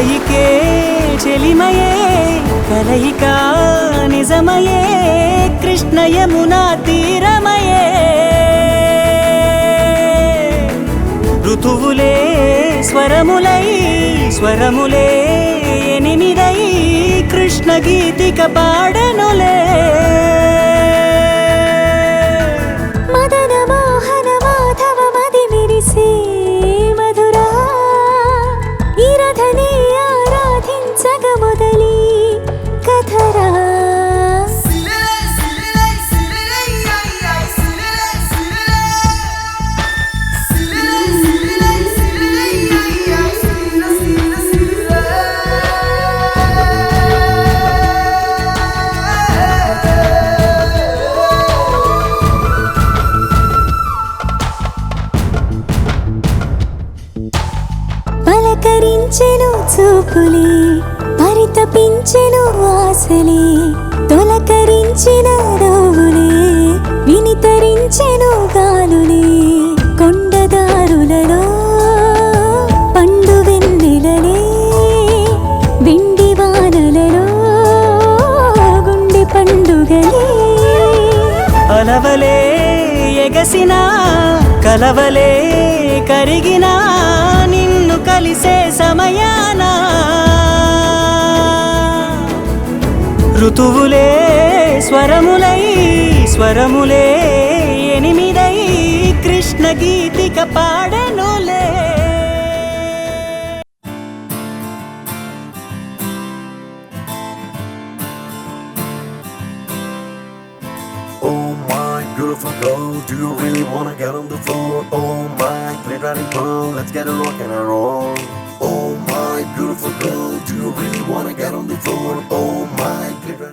కలయికే చెలిమయే కలయిక నిజమయే కృష్ణ యమునా తీరమయే ఋతువులే స్వరములై స్వరములే ఎనిమిదై కృష్ణ గీతిక పాడెనులే మదన మోహన మాధవ మది విరిసే మధురా ఈ రథని ఆరాధించగ మొదలి కథరా పలకరించెను చూపులే పరితపించెను ఆశలే తొలకరించిన నవ్వులే వినితరించెను గాలులే కొండదారులలో పండు వెన్నెలలే వెండి వానలలో గుండె పండుగలే అలవలే ఎగసిన కలవలే కరిగిన నిన్ను కలిసే సమయాన ఋతువులే స్వరములై స్వరములే ఎనిమిదై కృష్ణ గీతిక పాడెనులే Oh my beautiful girl, do you really wanna get on the floor? Oh my glitter riding pearl, let's get a rock and a roll. Oh my beautiful girl, do you really wanna get on the floor? Oh my glitter